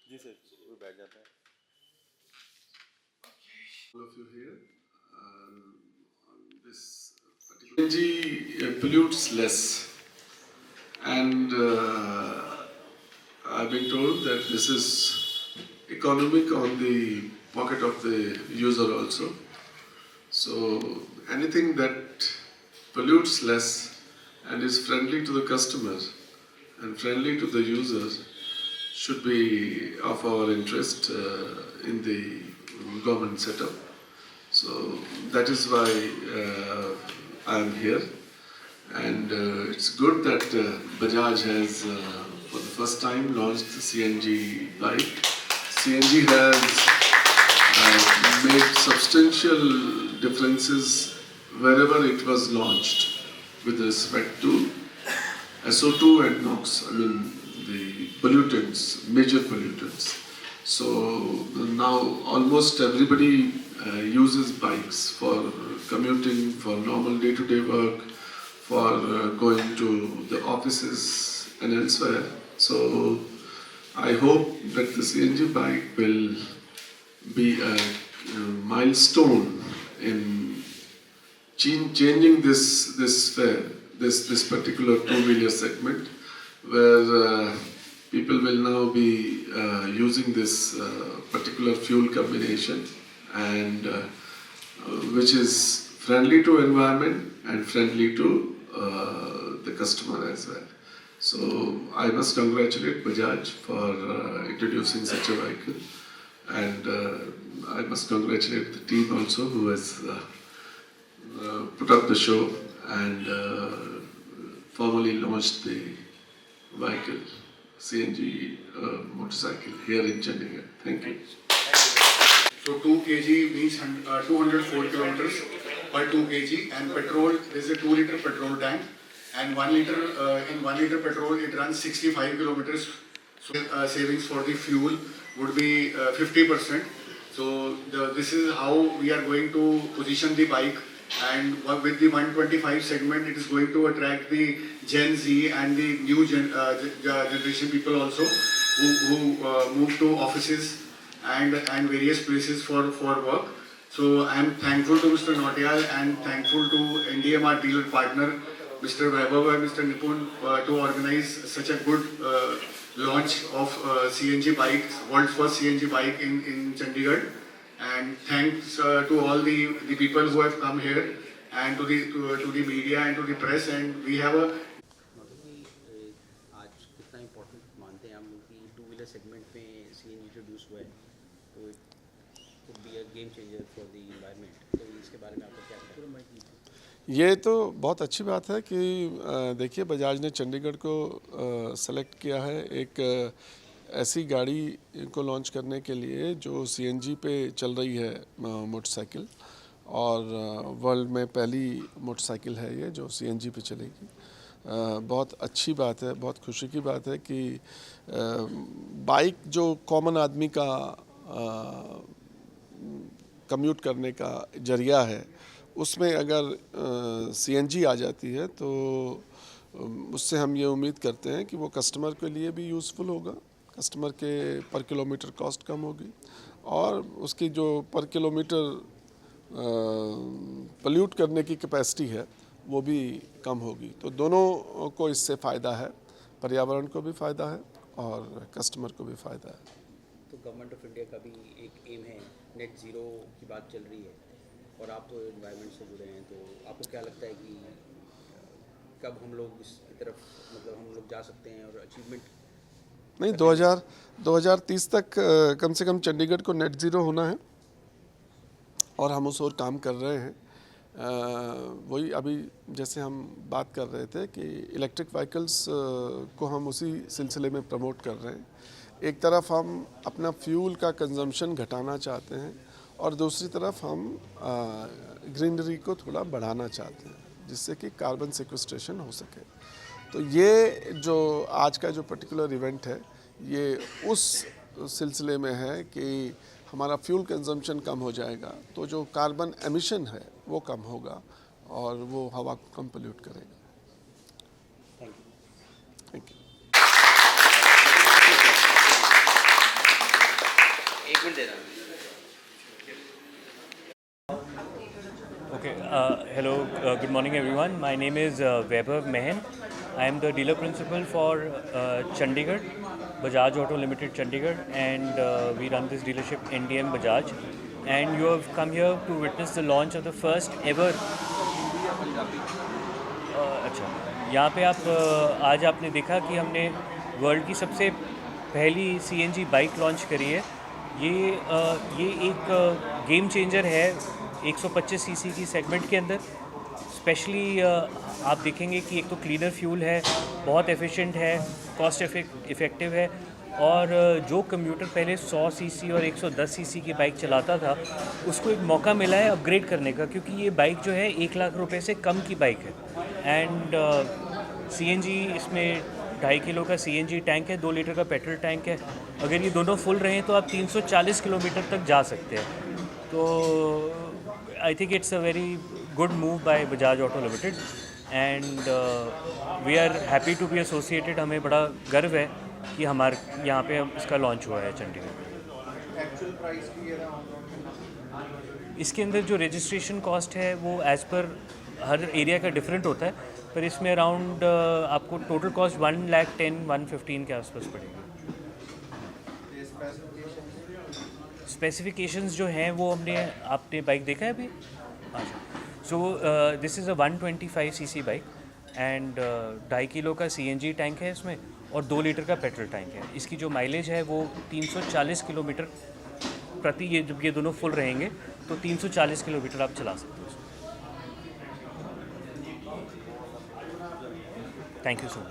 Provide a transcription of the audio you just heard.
जी sir, वो बैठ जाता है। All of you here. This particular CNG pollutes less, and I've been told that this is economic on the pocket of the user also. So anything that pollutes less and is friendly to the customer and friendly to the user should be of our interest in the government setup. So that is why I am here, and it's good that Bajaj has, for the first time, launched the CNG bike. CNG has made substantial differences wherever it was launched with respect to SO2 and NOx. I mean the pollutants, major pollutants. So now almost everybody uses bikes for commuting, for normal day-to-day work, for going to the offices and elsewhere. So I hope that the CNG bike will be a milestone in changing this particular two-wheeler segment, where people will now be using this particular fuel combination, and which is friendly to environment and friendly to the customer as well. So I must congratulate Bajaj for introducing such a vehicle, and I must congratulate the team also who has put up the show and formally launched the vehicle, CNG motorcycle here in Chandigarh. Thank you. So 2 kg means 204 kilometers per 2 kg, and petrol, there is a 2 liter petrol tank, and 1 liter in 1 liter petrol it runs 65 kilometers. So savings for the fuel would be 50%. So this is how we are going to position the bike, and with the 125 segment it is going to attract the Gen Z and the new generation people also who move to offices and various places for work. So I am thankful to Mr. Nautiyal and thankful to NDMR dealer partner Mr. Vaibhav and Mr. Nipun to organize such a good launch of CNG bikes, world's first CNG bike in Chandigarh. And thanks to all the people who have come here, and to the media and to the press, and we have a आज कितना important मानते हैं हम लोग कि two wheeler segment में CNG introduce हुआ है, तो it could be a game changer for the environment. तो इसके बारे में आपका क्या कहना है? ये तो बहुत अच्छी बात है कि देखिए बजाज ने चंडीगढ़ को सेलेक्ट किया है एक ऐसी गाड़ी को लॉन्च करने के लिए जो सीएनजी पे चल रही है मोटरसाइकिल, और वर्ल्ड में पहली मोटरसाइकिल है ये जो सीएनजी पे चलेगी। बहुत अच्छी बात है, बहुत खुशी की बात है कि बाइक जो कॉमन आदमी का कम्यूट करने का जरिया है, उसमें अगर सीएनजी आ जाती है तो उससे हम ये उम्मीद करते हैं कि वो कस्टमर के लिए भी यूज़फुल होगा, कस्टमर के पर किलोमीटर कॉस्ट कम होगी, और उसकी जो पर किलोमीटर पोल्यूट करने की कैपेसिटी है वो भी कम होगी। तो दोनों को इससे फ़ायदा है, पर्यावरण को भी फ़ायदा है और कस्टमर को भी फ़ायदा है। तो गवर्नमेंट ऑफ इंडिया का भी एक एम है, नेट ज़ीरो की बात चल रही है, और आप तो एनवायरनमेंट से जुड़े हैं, तो आपको क्या लगता है कि कब हम लोग इसकी तरफ, मतलब हम लोग जा सकते हैं और अचीवमेंट नहीं, 2030 तक कम से कम चंडीगढ़ को नेट ज़ीरो होना है और हम उस ओर काम कर रहे हैं। वही अभी जैसे हम बात कर रहे थे कि इलेक्ट्रिक व्हीकल्स को हम उसी सिलसिले में प्रमोट कर रहे हैं। एक तरफ हम अपना फ्यूल का कंजम्पशन घटाना चाहते हैं और दूसरी तरफ हम ग्रीनरी को थोड़ा बढ़ाना चाहते हैं जिससे कि कार्बन सिक्वेस्ट्रेशन हो सके। तो ये जो आज का जो पर्टिकुलर इवेंट है ये उस सिलसिले में है कि हमारा फ्यूल कंजम्पशन कम हो जाएगा तो जो कार्बन एमिशन है वो कम होगा और वो हवा को कम पोल्यूट करेगा। Thank you. एक मिनट दे रहा हूँ। Okay, hello, good morning everyone. My name is Vaibhav Mehen. I am the dealer principal for Chandigarh, Bajaj Auto Limited Chandigarh, and we run this dealership NDM Bajaj. And you have come here to witness the launch of the first ever. अच्छा, यहाँ पे आप आज आपने देखा कि हमने world की सबसे पहली CNG बाइक लॉन्च करी है। ये एक गेम चेंजर है 125 सीसी की सेगमेंट के अंदर। स्पेशली आप देखेंगे कि एक तो क्लीनर फ्यूल है, बहुत एफिशिएंट है, कॉस्ट इफ़ेक्टिव है और जो कम्यूटर पहले 100 सीसी और 110 सीसी की बाइक चलाता था उसको एक मौका मिला है अपग्रेड करने का, क्योंकि ये बाइक जो है 1 लाख रुपए से कम की बाइक है। एंड CNG इसमें 2.5 किलो का CNG टैंक है, 2 लीटर का पेट्रोल टैंक है। अगर ये दोनों फुल रहें तो आप 340 किलोमीटर तक जा सकते हैं। तो I think it's a very good move by Bajaj auto limited and we are happy to be associated. हमें बड़ा गर्व है कि हमारे यहाँ पे इसका लॉन्च हुआ है चंडीगढ़। इसके अंदर जो रजिस्ट्रेशन कॉस्ट है वो एज़ पर हर एरिया का डिफरेंट होता है, पर इसमें अराउंड आपको टोटल कॉस्ट 1,10,115 के आसपास पड़ेगी। स्पेसिफिकेशंस जो हैं वो आपने बाइक देखा है अभी? अच्छा, so this is a 125 CC bike and 2.5 kilo का CNG टैंक है इसमें और 2 लीटर का पेट्रोल टैंक है। इसकी जो माइलेज है वो 340 किलोमीटर प्रति, ये जब ये दोनों फुल रहेंगे तो 340 किलोमीटर आप चला सकते हो। Thank you so much.